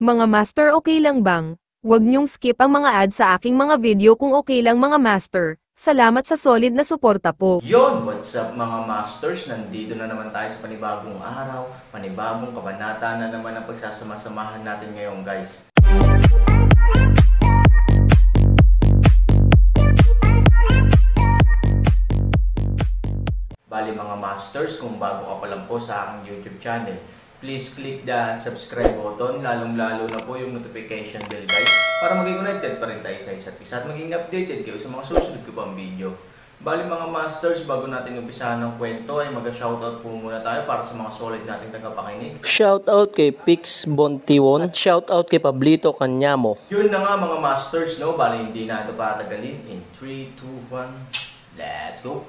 Mga master, okay lang bang? Huwag niyong skip ang mga ads sa aking mga video kung okay lang mga master. Salamat sa solid na suporta po. Yon, what's up mga masters? Nandito na naman tayo sa panibagong araw, panibagong kabanata na naman ang pagsasama-samahan natin ngayon guys. Bali mga masters, kung bago ka pa lang po sa aking YouTube channel, please click the subscribe button, lalong-lalo na po yung notification bell guys, para maging connected pa rin tayo sa isa't isa at maging updated kayo sa mga susunod ko pang video. Bali mga masters, bago natin umpisahan ng kwento ay mag-shoutout po muna tayo para sa mga solid nating tagapakinig. Shoutout kay Pix Bontiwon at shoutout kay Pablito Canyamo. Yun na nga mga masters, no? Bali hindi na ito patagalin. In 3, 2, 1, let's go!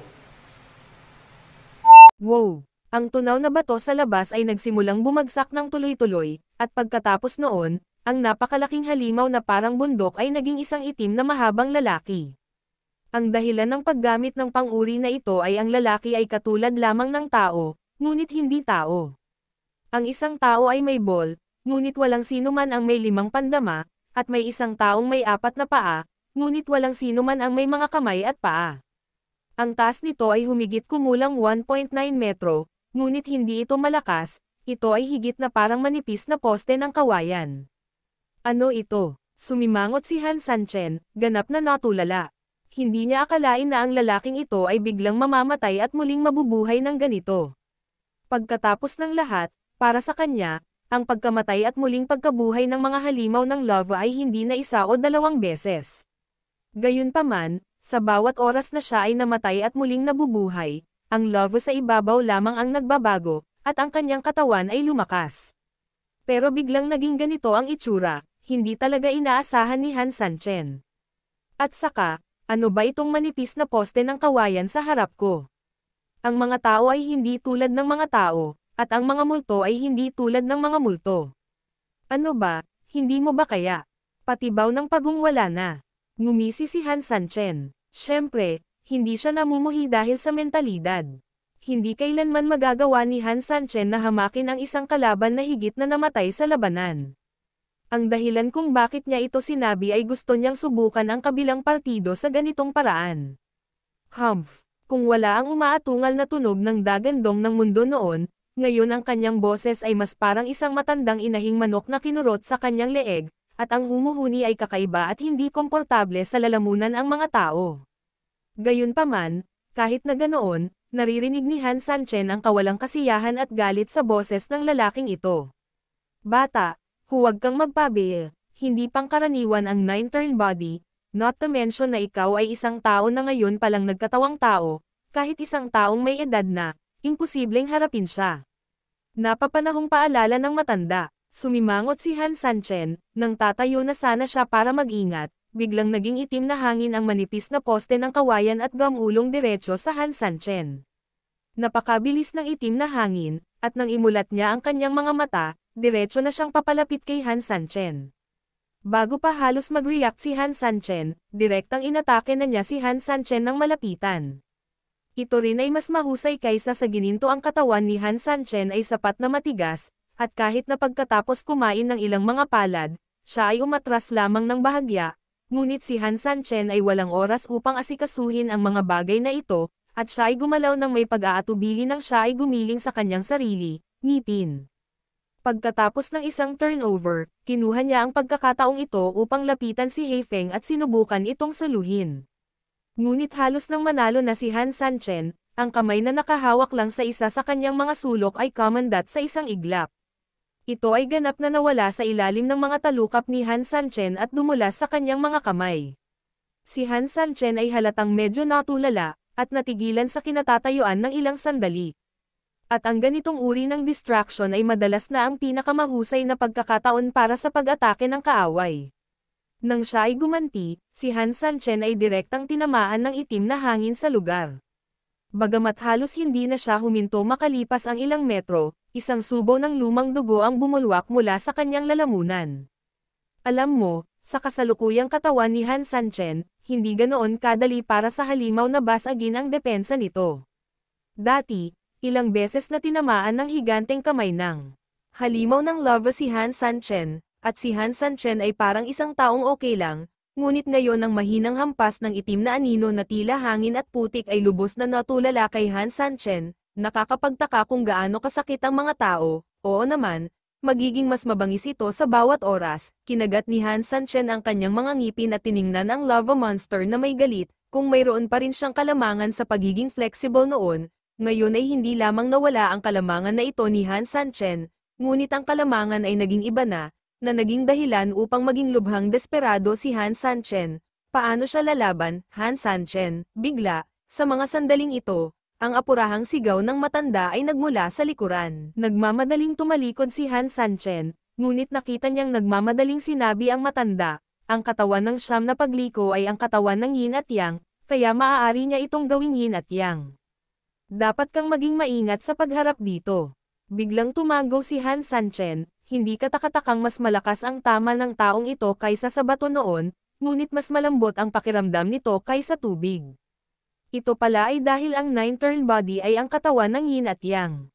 Wow! Ang tunaw na bato sa labas ay nagsimulang bumagsak ng tuloy-tuloy, at pagkatapos noon, ang napakalaking halimaw na parang bundok ay naging isang itim na mahabang lalaki. Ang dahilan ng paggamit ng pang-uri na ito ay ang lalaki ay katulad lamang ng tao, ngunit hindi tao. Ang isang tao ay may bol, ngunit walang sino man ang may 5 pandama, at may isang taong may 4 na paa, ngunit walang sino man ang may mga kamay at paa. Ang taas nito ay humigit kumulang 1.9 metro, ngunit hindi ito malakas, ito ay higit na parang manipis na poste ng kawayan. Ano ito? Sumimangot si Han Sanchen, ganap na natulala. Hindi niya akalain na ang lalaking ito ay biglang mamamatay at muling mabubuhay ng ganito. Pagkatapos ng lahat, para sa kanya, ang pagkamatay at muling pagkabuhay ng mga halimaw ng lava ay hindi na 1 o 2 beses. Gayunpaman, sa bawat oras na siya ay namatay at muling nabubuhay, ang lava sa ibabaw lamang ang nagbabago, at ang kanyang katawan ay lumakas. Pero biglang naging ganito ang itsura, hindi talaga inaasahan ni Han Sanchen. At saka, ano ba itong manipis na poste ng kawayan sa harap ko? Ang mga tao ay hindi tulad ng mga tao, at ang mga multo ay hindi tulad ng mga multo. Ano ba, hindi mo ba kaya? Patibaw ng pagungwala na. Ngumisi si Han Sanchen. Siyempre, hindi siya namumuhi dahil sa mentalidad. Hindi kailanman magagawa ni Han Sanchen na hamakin ang isang kalaban na higit na namatay sa labanan. Ang dahilan kung bakit niya ito sinabi ay gusto niyang subukan ang kabilang partido sa ganitong paraan. Humph! Kung wala ang umaatungal na tunog ng dagandong ng mundo noon, ngayon ang kanyang boses ay mas parang isang matandang inahing manok na kinurot sa kanyang leeg, at ang humuhuni ay kakaiba at hindi komportable sa lalamunan ang mga tao. Gayunpaman, kahit na ganoon, naririnig ni Han Sanchen ang kawalang kasiyahan at galit sa boses ng lalaking ito. Bata, huwag kang magpabil, hindi pangkaraniwan ang 9-turn body, not to mention na ikaw ay isang tao na ngayon palang nagkatawang tao, kahit isang taong may edad na, imposibleng harapin siya. Napapanahong paalala ng matanda, sumimangot si Han Sanchen, nang tatayo na sana siya para mag-ingat. Biglang naging itim na hangin ang manipis na poste ng kawayan at gamulong diretso sa Han Sanchen. Napakabilis ng itim na hangin, at nang imulat niya ang kanyang mga mata, diretso na siyang papalapit kay Han Sanchen. Bago pa halos mag-react si Han Sanchen, direktang inatake na niya si Han Sanchen ng malapitan. Ito rin ay mas mahusay kaysa sa gininto ang katawan ni Han Sanchen ay sapat na matigas, at kahit na pagkatapos kumain ng ilang mga palad, siya ay umatras lamang ng bahagya. Ngunit si Han Sanchen ay walang oras upang asikasuhin ang mga bagay na ito, at siya ay gumalaw ng may pag-aatubili nang siya ay gumiling sa kanyang sarili, ngipin. Pagkatapos ng isang turnover, kinuha niya ang pagkakataong ito upang lapitan si He Feng at sinubukan itong saluhin. Ngunit halos nang manalo na si Han Sanchen, ang kamay na nakahawak lang sa isa sa kanyang mga sulok ay kumandat sa isang iglap. Ito ay ganap na nawala sa ilalim ng mga talukap ni Han Sanchen at dumulas sa kanyang mga kamay. Si Han Sanchen ay halatang medyo natulala, at natigilan sa kinatatayuan ng ilang sandali. At ang ganitong uri ng distraction ay madalas na ang pinakamahusay na pagkakataon para sa pag-atake ng kaaway. Nang siya ay gumanti, si Han Sanchen ay direktang tinamaan ng itim na hangin sa lugar. Bagamat halos hindi na siya huminto makalipas ang ilang metro, isang subo ng lumang dugo ang bumulwak mula sa kanyang lalamunan. Alam mo, sa kasalukuyang katawan ni Han Sanchen, hindi ganoon kadali para sa halimaw na basagin ang depensa nito. Dati, ilang beses na tinamaan ng higanteng kamay ng halimaw ng lava si Han Sanchen, at si Han Sanchen ay parang isang taong okay lang, ngunit ngayon ang mahinang hampas ng itim na anino na tila hangin at putik ay lubos na natulala kay Han Sanchen, nakakapagtaka kung gaano kasakit ang mga tao, oo naman, magiging mas mabangis ito sa bawat oras, kinagat ni Han Sanchen ang kanyang mga ngipin at tiningnan ang lava monster na may galit, kung mayroon pa rin siyang kalamangan sa pagiging flexible noon, ngayon ay hindi lamang nawala ang kalamangan na ito ni Han Sanchen, ngunit ang kalamangan ay naging iba na naging dahilan upang maging lubhang desperado si Han Sanchen. Paano siya lalaban, Han Sanchen? Bigla, sa mga sandaling ito, ang apurahang sigaw ng matanda ay nagmula sa likuran. Nagmamadaling tumalikod si Han Sanchen, ngunit nakita niyang nagmamadaling sinabi ang matanda, ang katawan ng siyam na pagliko ay ang katawan ng yin at yang, kaya maaari niya itong gawing yin at yang. Dapat kang maging maingat sa pagharap dito. Biglang tumago si Han Sanchen, hindi katakatakang mas malakas ang tama ng taong ito kaysa sa bato noon, ngunit mas malambot ang pakiramdam nito kaysa tubig. Ito pala ay dahil ang nine-turn body ay ang katawan ng yin at yang.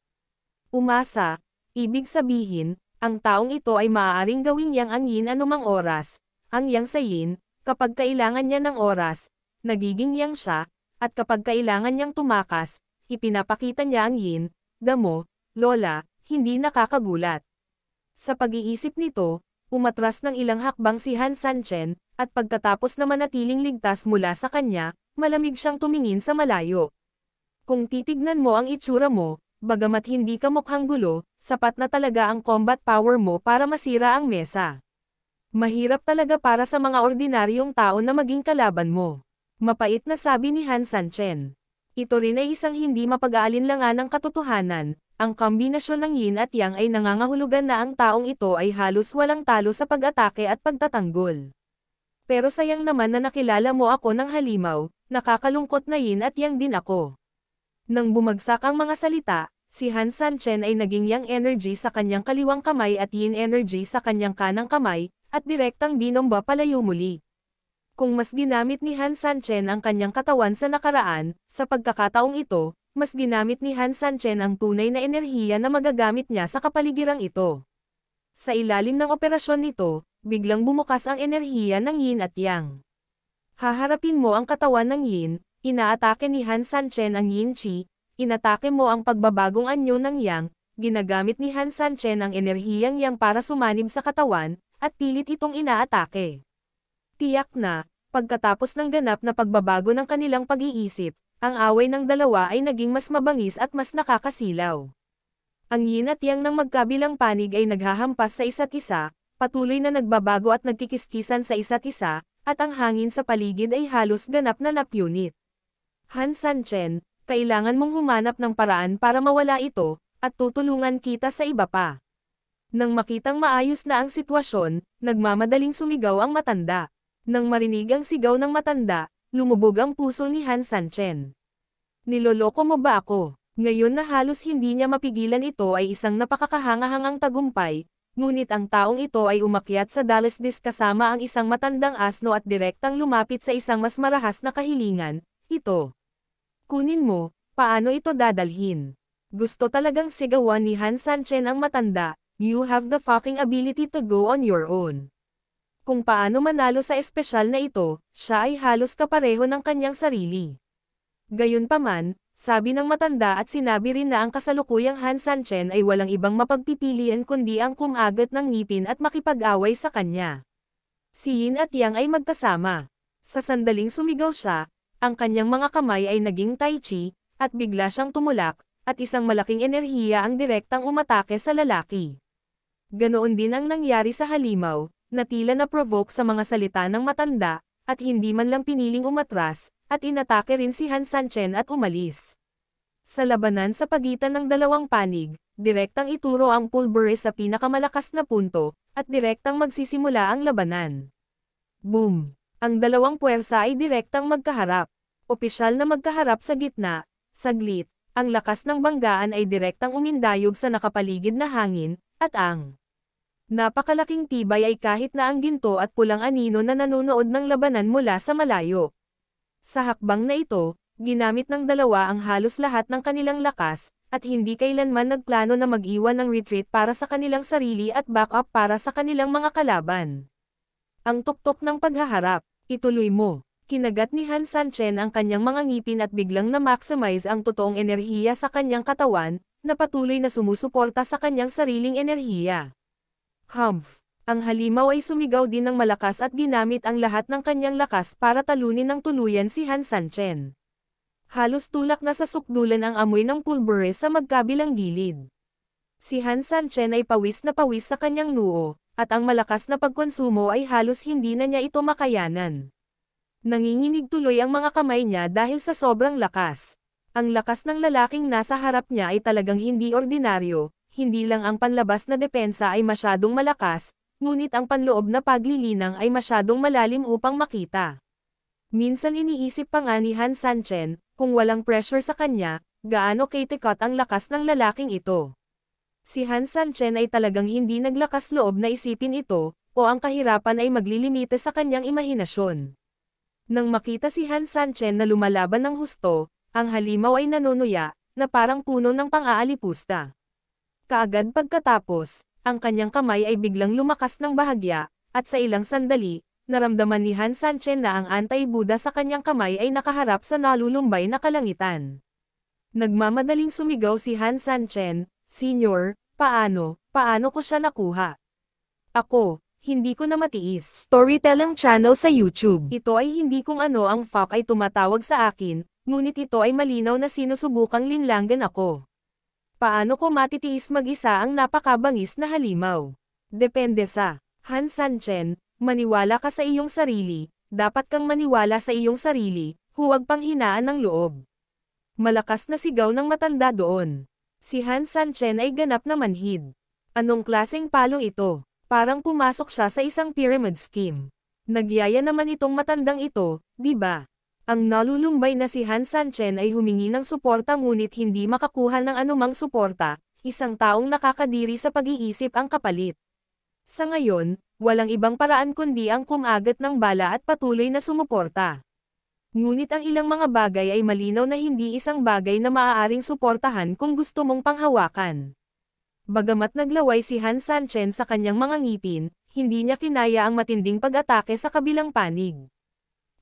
Umasa, ibig sabihin, ang taong ito ay maaaring gawing yang ang yin anumang oras, ang yang sa yin, kapag kailangan niya ng oras, nagiging yang siya, at kapag kailangan niyang tumakas, ipinapakita niya ang yin, damo, lola, hindi nakakagulat. Sa pag-iisip nito, umatras ng ilang hakbang si Han Sanchen, at pagkatapos na manatiling ligtas mula sa kanya, malamig siyang tumingin sa malayo. Kung titignan mo ang itsura mo, bagamat hindi ka mukhang gulo, sapat na talaga ang combat power mo para masira ang mesa. Mahirap talaga para sa mga ordinaryong tao na maging kalaban mo. Mapait na sabi ni Han Sanchen. Ito rin ay isang hindi mapag-aalinlangan ng katotohanan. Ang kombinasyon ng yin at yang ay nangangahulugan na ang taong ito ay halos walang talo sa pag-atake at pagtatanggol. Pero sayang naman na nakilala mo ako ng halimaw, nakakalungkot na yin at yang din ako. Nang bumagsak ang mga salita, si Han Sanchen ay naging yang energy sa kanyang kaliwang kamay at yin energy sa kanyang kanang kamay, at direktang binomba palayo muli. Kung mas ginamit ni Han Sanchen ang kanyang katawan sa nakaraan, sa pagkakataong ito, mas ginamit ni Han Sanchen ang tunay na enerhiya na magagamit niya sa kapaligirang ito. Sa ilalim ng operasyon nito, biglang bumukas ang enerhiya ng yin at yang. Haharapin mo ang katawan ng yin, inaatake ni Han Sanchen ang yin chi, inatake mo ang pagbabagong anyo ng yang, ginagamit ni Han Sanchen ang enerhiyang yang para sumanib sa katawan, at pilit itong inaatake. Tiyak na, pagkatapos ng ganap na pagbabago ng kanilang pag-iisip, ang away ng dalawa ay naging mas mabangis at mas nakakasilaw. Ang yin at yang ng magkabilang panig ay naghahampas sa isa't isa, patuloy na nagbabago at nagkikiskisan sa isa't isa, at ang hangin sa paligid ay halos ganap na napunit. Han Sanchen, kailangan mong humanap ng paraan para mawala ito, at tutulungan kita sa iba pa. Nang makitang maayos na ang sitwasyon, nagmamadaling sumigaw ang matanda. Nang marinig ang sigaw ng matanda, lumubog ang puso ni Han Sanchen. Niloloko mo ba ako? Ngayon na halos hindi niya mapigilan, ito ay isang napakakahangahangang tagumpay, ngunit ang taong ito ay umakyat sa Dallas Disc kasama ang isang matandang asno at direktang lumapit sa isang mas marahas na kahilingan, ito. Kunin mo, paano ito dadalhin? Gusto talagang sigawan ni Han Sanchen ang matanda, you have the fucking ability to go on your own. Kung paano manalo sa espesyal na ito, siya ay halos kapareho ng kanyang sarili. Gayunpaman, sabi ng matanda at sinabi rin na ang kasalukuyang Han Sanchen ay walang ibang mapagpipilian kundi ang kumagat ng ngipin at makipag-away sa kanya. Si Yin at Yang ay magkasama. Sa sandaling sumigaw siya, ang kanyang mga kamay ay naging tai chi, at bigla siyang tumulak, at isang malaking enerhiya ang direktang umatake sa lalaki. Ganoon din ang nangyari sa halimaw, na tila na-provoke sa mga salita ng matanda, at hindi man lang piniling umatras, at inatake rin si Han Sanchen at umalis. Sa labanan sa pagitan ng dalawang panig, direktang ituro ang pulbure sa pinakamalakas na punto, at direktang magsisimula ang labanan. Boom! Ang dalawang puwersa ay direktang magkaharap. Opisyal na magkaharap sa gitna, saglit, ang lakas ng banggaan ay direktang umindayog sa nakapaligid na hangin, at ang napakalaking tibay ay kahit na ang ginto at pulang anino na nanonood ng labanan mula sa malayo. Sa hakbang na ito, ginamit ng dalawa ang halos lahat ng kanilang lakas, at hindi kailanman nagplano na mag-iwan ng retreat para sa kanilang sarili at backup para sa kanilang mga kalaban. Ang tuktok ng paghaharap, ituloy mo. Kinagat ni Han Sanchen ang kanyang mga ngipin at biglang na-maximize ang totoong enerhiya sa kanyang katawan, na patuloy na sumusuporta sa kanyang sariling enerhiya. Humph! Ang halimaw ay sumigaw din ng malakas at ginamit ang lahat ng kanyang lakas para talunin ng tuluyan si Han Sanchen. Halos tulak na sa sukdulan ang amoy ng pulbure sa magkabilang gilid. Si Han Sanchen ay pawis na pawis sa kanyang noo, at ang malakas na pagkonsumo ay halos hindi na niya ito makayanan. Nanginginig tuloy ang mga kamay niya dahil sa sobrang lakas. Ang lakas ng lalaking nasa harap niya ay talagang hindi ordinaryo, hindi lang ang panlabas na depensa ay masyadong malakas, ngunit ang panloob na paglilinang ay masyadong malalim upang makita. Minsan iniisip pa nga ni Han Sanchen, kung walang pressure sa kanya, gaano kaitikot ang lakas ng lalaking ito. Si Han Sanchen ay talagang hindi naglakas loob na isipin ito, o ang kahirapan ay maglilimite sa kanyang imahinasyon. Nang makita si Han Sanchen na lumalaban ng husto, ang halimaw ay nanunuya, na parang puno ng pang-aalipusta. Kaagad pagkatapos, ang kanyang kamay ay biglang lumakas ng bahagya, at sa ilang sandali, naramdaman ni Han Sanchen na ang anti-Buddha sa kanyang kamay ay nakaharap sa nalulumbay na kalangitan. Nagmamadaling sumigaw si Han Sanchen, "Senyor, paano ko siya nakuha? Ako, hindi ko na matiis." Storytelling channel sa YouTube. Ito ay hindi kung ano ang fuck ay tumatawag sa akin, ngunit ito ay malinaw na sinusubukang linlangan ako. Paano ko matitiis mag-isa ang napakabangis na halimaw? Depende sa Han Sanchen, maniwala ka sa iyong sarili, dapat kang maniwala sa iyong sarili, huwag panghinaan ng loob. Malakas na sigaw ng matanda doon. Si Han Sanchen ay ganap na manhid. Anong klaseng palo ito? Parang pumasok siya sa isang pyramid scheme. Nagyaya naman itong matandang ito, di ba? Ang nalulumbay na si Han Sanchen ay humingi ng suporta ngunit hindi makakuha ng anumang suporta, isang taong nakakadiri sa pag-iisip ang kapalit. Sa ngayon, walang ibang paraan kundi ang kumagat ng bala at patuloy na sumuporta. Ngunit ang ilang mga bagay ay malinaw na hindi isang bagay na maaaring suportahan kung gusto mong panghawakan. Bagamat naglaway si Han Sanchen sa kanyang mga ngipin, hindi niya kinaya ang matinding pag-atake sa kabilang panig.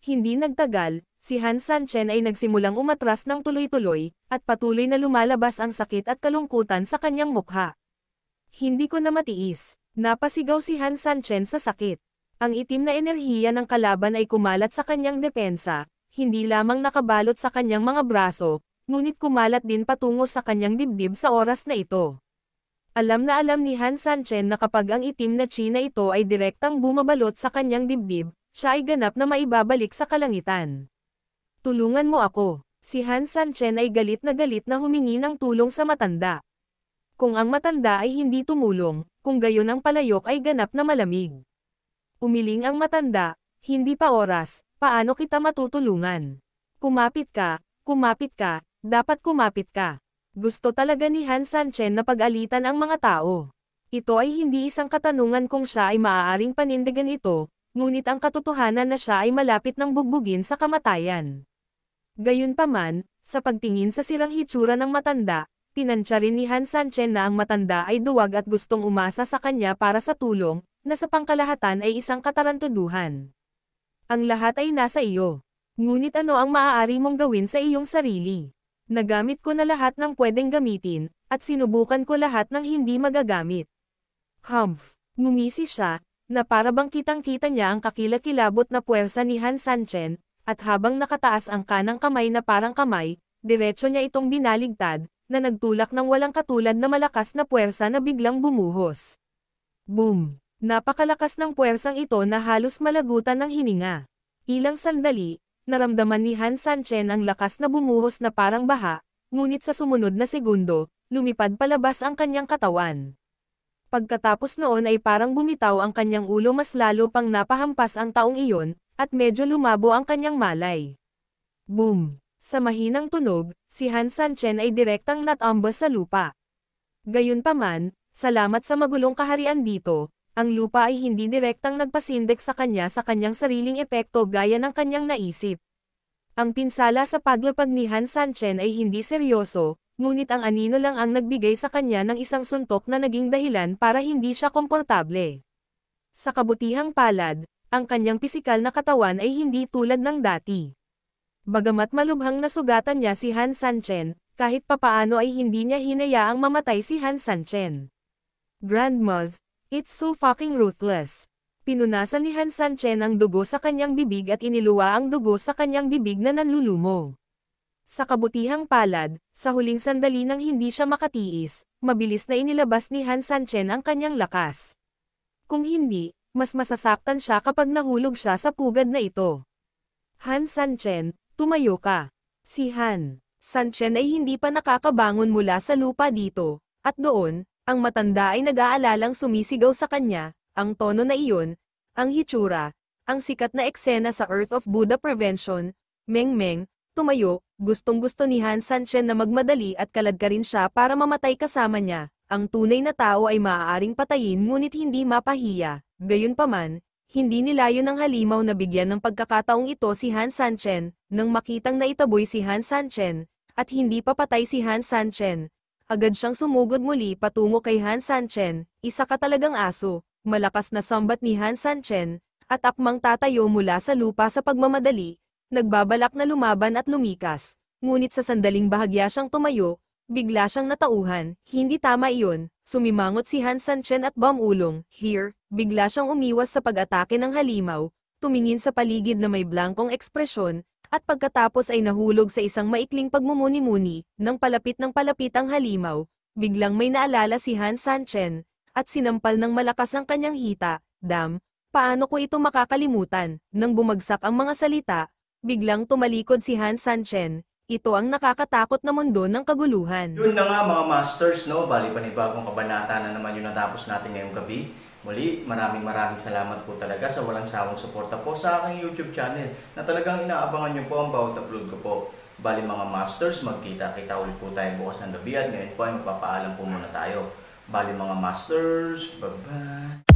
Hindi nagtagal, si Han Sanchen ay nagsimulang umatras ng tuloy-tuloy, at patuloy na lumalabas ang sakit at kalungkutan sa kanyang mukha. Hindi ko na matiis, napasigaw si Han Sanchen sa sakit. Ang itim na enerhiya ng kalaban ay kumalat sa kanyang depensa, hindi lamang nakabalot sa kanyang mga braso, ngunit kumalat din patungo sa kanyang dibdib sa oras na ito. Alam na alam ni Han Sanchen na kapag ang itim na chi na ito ay direktang bumabalot sa kanyang dibdib, siya ay ganap na maibabalik sa kalangitan. Tulungan mo ako. Si Han Sanchen ay galit na humingi ng tulong sa matanda. Kung ang matanda ay hindi tumulong, kung gayon ang palayok ay ganap na malamig. Umiling ang matanda, "Hindi pa oras, paano kita matutulungan? Kumapit ka, dapat kumapit ka." Gusto talaga ni Han Sanchen na pag-alitan ang mga tao. Ito ay hindi isang katanungan kung siya ay maaaring panindigan ito, ngunit ang katotohanan na siya ay malapit ng bugbugin sa kamatayan. Gayunpaman, sa pagtingin sa sirang hitsura ng matanda, tinansya rin ni Han Sanchen na ang matanda ay duwag at gustong umasa sa kanya para sa tulong, na sa pangkalahatan ay isang katarantaduhan. Ang lahat ay nasa iyo. Ngunit ano ang maaari mong gawin sa iyong sarili? Nagamit ko na lahat ng pwedeng gamitin, at sinubukan ko lahat ng hindi magagamit. Humph! Ngumisi siya, na para bang kitang-kita niya ang kakilakilabot na puwersa ni Han Sanchen, at habang nakataas ang kanang kamay na parang kamay, diretso niya itong binaligtad, na nagtulak ng walang katulad na malakas na puwersa na biglang bumuhos. Boom! Napakalakas ng puwersang ito na halos malagutan ng hininga. Ilang sandali, naramdaman ni Han Sanchen ang lakas na bumuhos na parang baha, ngunit sa sumunod na segundo, lumipad palabas ang kanyang katawan. Pagkatapos noon ay parang bumitaw ang kanyang ulo, mas lalo pang napahampas ang taong iyon, at medyo lumabo ang kanyang malay. Boom! Sa mahinang tunog, si Han Sanchen ay direktang natambas sa lupa. Gayunpaman, salamat sa magulong kaharian dito, ang lupa ay hindi direktang nagpasindik sa kanya sa kanyang sariling epekto gaya ng kanyang naisip. Ang pinsala sa paglapag ni Han Sanchen ay hindi seryoso, ngunit ang anino lang ang nagbigay sa kanya ng isang suntok na naging dahilan para hindi siya komportable. Sa kabutihang palad, ang kanyang pisikal na katawan ay hindi tulad ng dati. Bagamat malubhang nasugatan niya si Han Sanchen, kahit papaano ay hindi niya hinayaang mamatay si Han Sanchen. Grandmas, it's so fucking ruthless. Pinunasan ni Han Sanchen ang dugo sa kanyang bibig at iniluwa ang dugo sa kanyang bibig na nanlulumo. Sa kabutihang palad, sa huling sandali nang hindi siya makatiis, mabilis na inilabas ni Han Sanchen ang kanyang lakas. Kung hindi, mas masasaktan siya kapag nahulog siya sa pugad na ito. Han Sanchen, tumayo ka. Si Han Sanchen ay hindi pa nakakabangon mula sa lupa dito, at doon, ang matanda ay nag-aalalang sumisigaw sa kanya, ang tono na iyon, ang hitsura, ang sikat na eksena sa Earth of Buddha Prevention, Meng Meng, tumayo, gustong-gusto ni Han Sanchen na magmadali at kaladkarin siya para mamatay kasama niya. Ang tunay na tao ay maaaring patayin ngunit hindi mapahiya. Gayunpaman, hindi nilayon ng halimaw na bigyan ng pagkakataong ito si Han Sanchen, nang makitang naitaboy si Han Sanchen, at hindi pa patay si Han Sanchen. Agad siyang sumugod muli patungo kay Han Sanchen, isa ka talagang aso, malakas na sambat ni Han Sanchen, at akmang tatayo mula sa lupa sa pagmamadali. Nagbabalak na lumaban at lumikas, ngunit sa sandaling bahagya siyang tumayo, bigla siyang natauhan, hindi tama iyon, sumimangot si Han Sanchen at bumulong, here, bigla siyang umiwas sa pag-atake ng halimaw, tumingin sa paligid na may blankong ekspresyon, at pagkatapos ay nahulog sa isang maikling pagmumuni-muni, nang palapit ang halimaw, biglang may naalala si Han Sanchen, at sinampal ng malakas ang kanyang hita, paano ko ito makakalimutan, nang bumagsak ang mga salita, biglang tumalikod si Han Sanchen. Ito ang nakakatakot na mundo ng kaguluhan. Yun na nga mga masters, no? Bali panibagong kabanata na naman yung natapos natin ngayong gabi. Muli, maraming salamat po talaga sa walang sawang suporta po sa aking YouTube channel na talagang inaabangan nyo po ang bawat upload ko po. Bali mga masters, magkita-kita ulit po tayo bukas ng gabi at ngayon po ay magpapaalam po muna tayo. Bali mga masters, bye-bye!